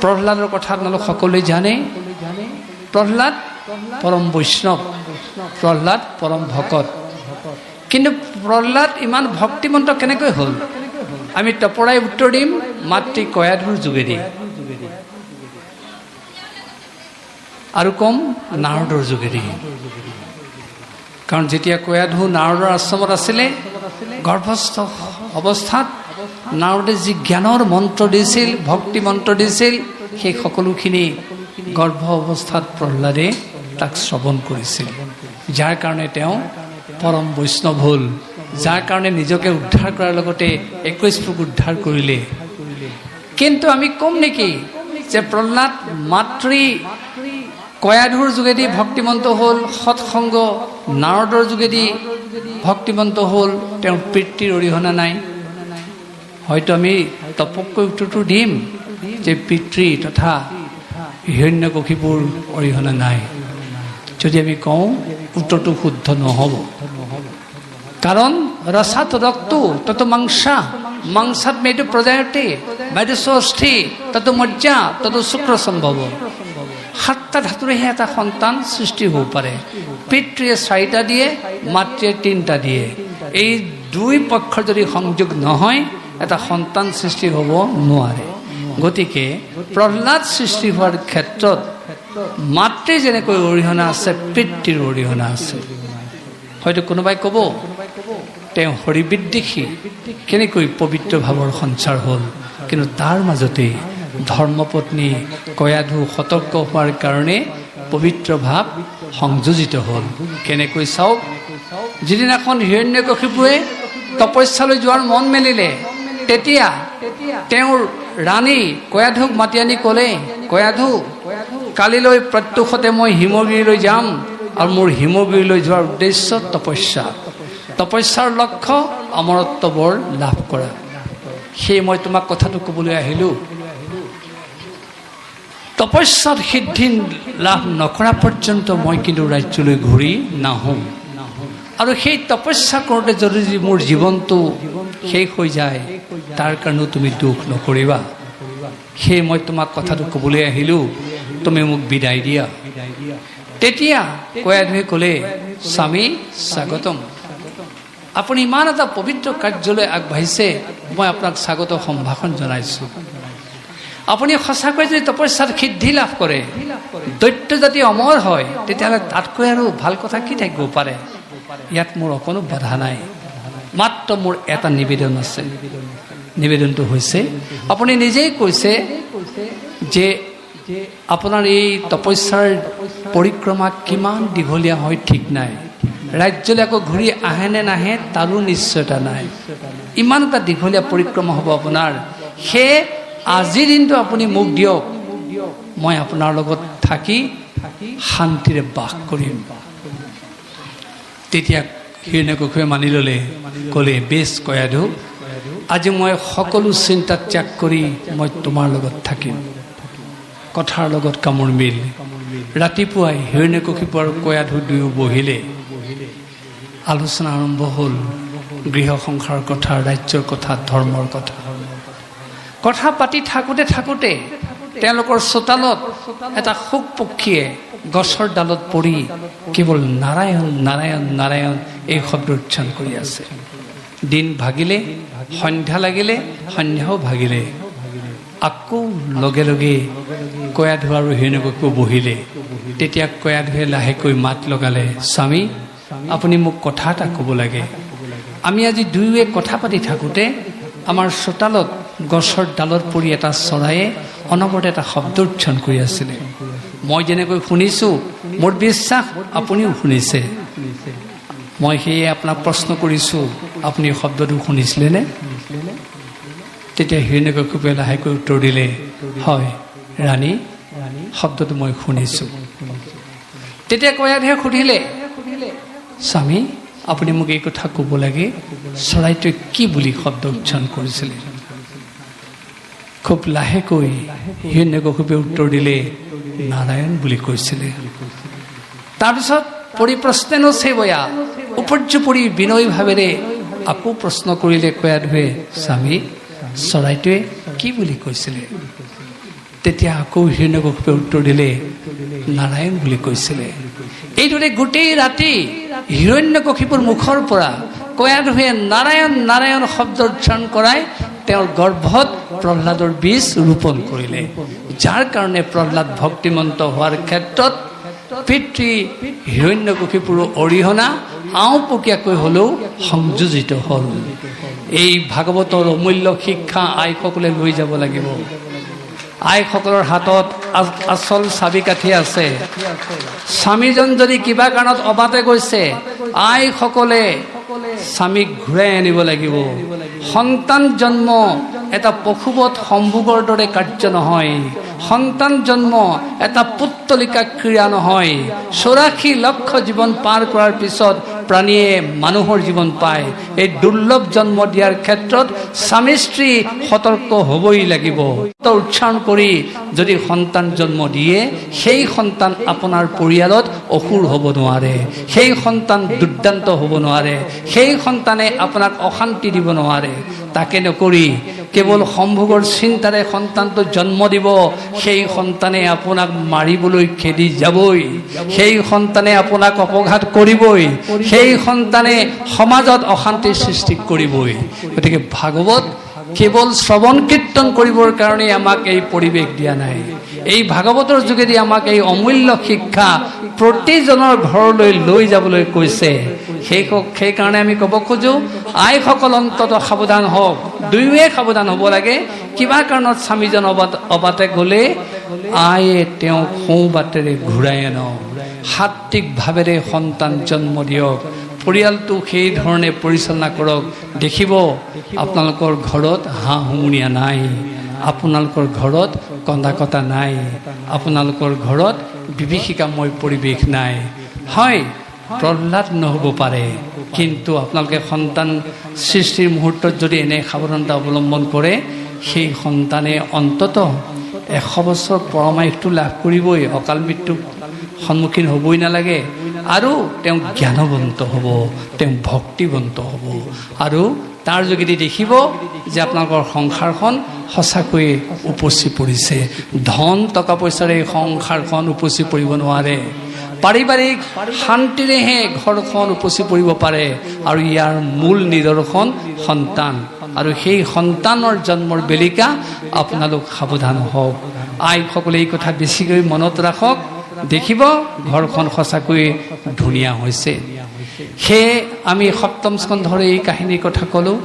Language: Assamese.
প্ৰহ্লাদৰ কথা আপোনালোক সকলোৱে জানে। প্ৰহ্লাদ পৰম বৈষ্ণৱ, প্ৰহ্লাদ পৰম ভকত। কিন্তু প্ৰহ্লাদ ইমান ভক্তিমন্ত কেনেকৈ হ'ল? আমি তপৰাই উত্তৰ দিম মাতৃ কয়াধুৰ যোগেদি, আৰু কম নাৰদৰ যোগেদি। কাৰণ যেতিয়া কয়াধু নাৰদৰ আশ্ৰমত আছিলে, গৰ্ভস্থ অৱস্থাত নাৰদে যি জ্ঞানৰ মন্ত্ৰ দিছিল, ভক্তি মন্ত্ৰ দিছিল, সেই সকলোখিনি গৰ্ভ অৱস্থাত প্ৰহ্লাদে তাক শ্ৰৱণ কৰিছিল। যাৰ কাৰণে তেওঁ পৰম বৈষ্ণৱ হ'ল, যাৰ কাৰণে নিজকে উদ্ধাৰ কৰাৰ লগতে 21 ফুট উদ্ধাৰ কৰিলে। কিন্তু আমি কম নেকি যে প্ৰহ্লাদ মাতৃ কয়াধুৰ যোগেদি ভক্তিমন্ত হ'ল, সৎসংগ নাৰদৰ যোগেদি ভক্তিমন্ত হ'ল, তেওঁৰ পিতৃৰ অৰিহণা নাই? হয়তো আমি তপককৈ উত্তৰটো দিম যে পিতৃ তথা হিৰণ্যকশিপুৰ অৰিহণা নাই। যদি আমি কওঁ উত্তৰটো শুদ্ধ নহ'ব। কাৰণ ৰসাত ৰক্ত তত মাংসা, মাংসাত মেদু প্ৰজায়তে, মেদুষ্ঠি তত মজ্জা তত শুক্ৰ সম্ভৱ। 7টা ধাতুৰেহে এটা সন্তান সৃষ্টি হ'ব পাৰে। পিতৃয়ে 4টা দিয়ে, মাতৃয়ে 3টা দিয়ে। এই 2 পক্ষৰ যদি সংযোগ নহয়, এটা সন্তান সৃষ্টি হ'ব নোৱাৰে। গতিকে প্ৰহ্লাদ সৃষ্টি হোৱাৰ ক্ষেত্ৰত মাতৃৰ যেনেকৈ অৰিহণা আছে, পিতৃৰ অৰিহণা আছে। হয়তো কোনোবাই ক'ব তেওঁ হৰিবিদ্বেষী, কেনেকৈ পবিত্ৰ ভাৱৰ সঞ্চাৰ হ'ল? কিন্তু তাৰ মাজতে ধৰ্মপত্নী কয়াধু সতৰ্ক হোৱাৰ কাৰণে পবিত্ৰ ভাৱ সংযোজিত হ'ল। কেনেকৈ চাওক, যিদিনাখন হিৰণ্যকশিপুৱে তপস্যালৈ যোৱাৰ মন মেলিলে, তেতিয়া তেওঁৰ ৰাণী কয়াধুক মাতি আনি ক'লে, কয়াধু, কালিলৈ প্ৰত্যুষতে মই হিমগিৰিলৈ যাম, আৰু মোৰ হিমগিৰিলৈ যোৱাৰ উদ্দেশ্য তপস্যা। তপস্যাৰ লক্ষ্য অমৰত্ব বৰ লাভ কৰা। সেয়ে মই তোমাক কথাটো ক'বলৈ আহিলোঁ, তপস্যাত সিদ্ধি লাভ নকৰা পৰ্যন্ত মই কিন্তু ৰাজ্যলৈ ঘূৰি নাহোঁ। আৰু সেই তপস্যা কৰোঁতে যদি মোৰ জীৱনটো শেষ হৈ যায়, তাৰ কাৰণেও তুমি দুখ নকৰিবা। সেয়ে মই তোমাক কথাটো ক'বলৈ আহিলোঁ, তুমি মোক বিদায় দিয়া। তেতিয়া কয়াধুৱে ক'লে, স্বামী স্বাগতম, আপুনি ইমান এটা পবিত্ৰ কাৰ্যলৈ আগবাঢ়িছে, মই আপোনাক স্বাগত সম্ভাষণ জনাইছোঁ। আপুনি সঁচাকৈ যদি তপস্যাত সিদ্ধি লাভ কৰে, দৈত্য জাতি অমৰ হয়, তেতিয়াহ'লে তাতকৈ আৰু ভাল কথা কি থাকিব পাৰে? ইয়াত মোৰ অকণো বাধা নাই। মাত্ৰ মোৰ এটা নিবেদন আছে। নিবেদনটো হৈছে, আপুনি নিজেই কৈছে যে আপোনাৰ এই তপস্যাৰ পৰিক্ৰমা কিমান দীঘলীয়া হয় ঠিক নাই, ৰাজ্যলৈ আকৌ ঘূৰি আহে নে নাহে তাৰো নিশ্চয়তা নাই। ইমান এটা দীঘলীয়া পৰিক্ৰমা হ'ব আপোনাৰ। সেয়ে আজিৰ দিনটো আপুনি মোক দিয়ক, মই আপোনাৰ লগত থাকি শান্তিৰে বাস কৰিম। তেতিয়া হিৰণ্যকশিপুৱে মানি ল'লে, ক'লে, বেছ কয়াধু, আজি মই সকলো চিন্তা ত্যাগ কৰি মই তোমাৰ লগত থাকিম। কথাৰ লগত কামোৰ মিল। ৰাতিপুৱাই হিৰণ্যকশিপু আৰু কয়াধু দুয়ো বহিলে। আলোচনা আৰম্ভ হ'ল গৃহ সংসাৰৰ কথা, ৰাজ্যৰ কথা, ধৰ্মৰ কথা। কথা পাতি থাকোঁতে থাকোঁতে তেওঁলোকৰ চোতালত এটা শুক পক্ষীয়ে গছৰ ডালত পৰি কেৱল নাৰায়ণ নাৰায়ণ নাৰায়ণ এই শব্দ উচ্চাৰণ কৰি আছে। দিন ভাগিলে, সন্ধ্যা লাগিলে, সন্ধ্যাও ভাগিলে। আকৌ লগে লগে কয়াধু আৰু হিৰণ্যকশিপু বহিলে। তেতিয়া কয়াধুৱে লাহেকৈ মাত লগালে, স্বামী আপুনি মোক কথা এটা ক'ব লাগে। আমি আজি দুয়োৱে কথা পাতি থাকোঁতে আমাৰ চোতালত গছৰ ডালত পৰি এটা চৰায়ে অনবৰতে এটা শব্দ উচ্চাৰণ কৰি আছিলে। মই যেনেকৈ শুনিছোঁ, মোৰ বিশ্বাস আপুনিও শুনিছে। মই সেয়ে আপোনাক প্ৰশ্ন কৰিছোঁ, আপুনি শব্দটো শুনিছিলেনে? তেতিয়া হিৰণ্যকশিপুৱে লাহেকৈ উত্তৰ দিলে, হয় ৰাণী, শব্দটো মই শুনিছোঁ। তেতিয়া কয়াধুৱে সুধিলে, স্বামী আপুনি মোক এই কথা ক'ব লাগে, চৰাইটোৱে কি বুলি শব্দ উচ্চাৰণ কৰিছিলে? খুব লাহেকৈ হিৰণ্যকশিপুৱে উত্তৰ দিলে, নাৰায়ণ বুলি কৈছিলে। তাৰপিছত পৰিপ্ৰশ্নেনো সেৱয়া, উপৰ্যুপৰি বিনয় ভাৱেৰে আকৌ প্ৰশ্ন কৰিলে কয়াধুৱে, স্বামী চৰাইটোৱে কি বুলি কৈছিলে? তেতিয়া আকৌ হিৰণ্যকশিপুৱে উত্তৰ দিলে নাৰায়ণ বুলি কৈছিলে। এইদৰে গোটেই ৰাতি হিৰণ্যকশিপুৰ মুখৰ পৰা কয়াধুৱে নাৰায়ণ নাৰায়ণ শব্দ উচ্চাৰণ কৰাই তেওঁৰ গৰ্ভত প্ৰহ্লাদৰ বীজ ৰোপণ কৰিলে, যাৰ কাৰণে প্ৰহ্লাদ ভক্তিমন্ত হোৱাৰ ক্ষেত্ৰত পিতৃ হিৰণ্যকশিপুৰৰ অৰিহণা আওপকীয়াকৈ হ'লেও সংযোজিত হ'ল। এই ভাগৱতৰ অমূল্য শিক্ষা আইসকলে লৈ যাব লাগিব। আইসকলৰ হাতত আচল চাবিকাঠি আছে। স্বামীজন যদি কিবা কাৰণত অবাতে গৈছে, আইসকলে স্বামীক ঘূৰাই আনিব লাগিব। সন্তান জন্ম এটা পশুবধ সম্ভোগৰ দৰে কাৰ্য নহয়। সন্তান জন্ম এটা পুত্তলিকা ক্ৰীড়া নহয়। 84 লক্ষ জীৱন পাৰ কৰাৰ পিছত প্ৰাণীয়ে মানুহৰ জীৱন পায়। এই দুৰ্লভ জন্ম দিয়াৰ ক্ষেত্ৰত স্বামী স্ত্ৰী সতৰ্ক হ'বই লাগিব। উচ্চাৰণ কৰি যদি সন্তান জন্ম দিয়ে, সেই সন্তান আপোনাৰ পৰিয়ালত অসুৰ হ'ব নোৱাৰে, সেই সন্তান দুৰ্দান্ত হ'ব নোৱাৰে, সেই সন্তানে আপোনাক অশান্তি দিব নোৱাৰে। তাকে নকৰি কেৱল সম্ভোগৰ চিন্তাৰে সন্তানটো জন্ম দিব, সেই সন্তানে আপোনাক মাৰিবলৈ খেদি যাবই, সেই সন্তানে আপোনাক অপঘাত কৰিবই, সেই সন্তানে সমাজত অশান্তিৰ সৃষ্টি কৰিবই। গতিকে ভাগৱত কেৱল শ্ৰৱণ কীৰ্তন কৰিবৰ কাৰণে আমাক এই পৰিৱেশ দিয়া নাই। এই ভাগৱতৰ যোগেদি আমাক এই অমূল্য শিক্ষা প্ৰতিজনৰ ঘৰলৈ লৈ যাবলৈ কৈছে। সেইকাৰণে আমি ক'ব খোজোঁ, আইসকল অন্তত সাৱধান হওক। দুয়োৱে সাৱধান হ'ব লাগে। কিবা কাৰণত স্বামীজন অবাতে গ'লে আয়ে তেওঁক সোঁ বাটেৰে ঘূৰাই আনক। সাত্বিক ভাৱেৰে সন্তান জন্ম দিয়ক। পৰিয়ালটো সেই ধৰণে পৰিচালনা কৰক। দেখিব আপোনালোকৰ ঘৰত হাঁহ হুমুনিয়া নাই, আপোনালোকৰ ঘৰত কন্দা কটা নাই, আপোনালোকৰ ঘৰত বিভীষিকাময় পৰিৱেশ নাই। হয়, প্ৰহ্লাদ নহ'ব পাৰে, কিন্তু আপোনালোকে সন্তান সৃষ্টিৰ মুহূৰ্তত যদি এনে সাৱধানতা অৱলম্বন কৰে, সেই সন্তানে অন্তত 100 বছৰ পৰমায়ুসটো লাভ কৰিবই, অকাল মৃত্যুৰ সন্মুখীন হ'বই নালাগে। আৰু তেওঁ জ্ঞানৱন্ত হ'ব, তেওঁ ভক্তিবন্ত হ'ব, আৰু তাৰ যোগেদি দেখিব যে আপোনালোকৰ সংসাৰখন সঁচাকৈয়ে উপচি পৰিছে। ধন টকা পইচাৰে সংসাৰখন উপচি পৰিব নোৱাৰে। পাৰিবাৰিক শান্তিৰেহে ঘৰখন উপচি পৰিব পাৰে, আৰু ইয়াৰ মূল নিদৰ্শন সন্তান। আৰু সেই সন্তানৰ জন্মৰ বেলিকা আপোনালোক সাৱধান হওক। আইসকলে এই কথা বেছিকৈ মনত ৰাখক। দেখিব ঘৰখন সঁচাকৈয়ে ধুনীয়া হৈছে। সেয়ে আমি সপ্তম স্কন্ধৰ এই কাহিনীৰ কথা ক'লোঁ।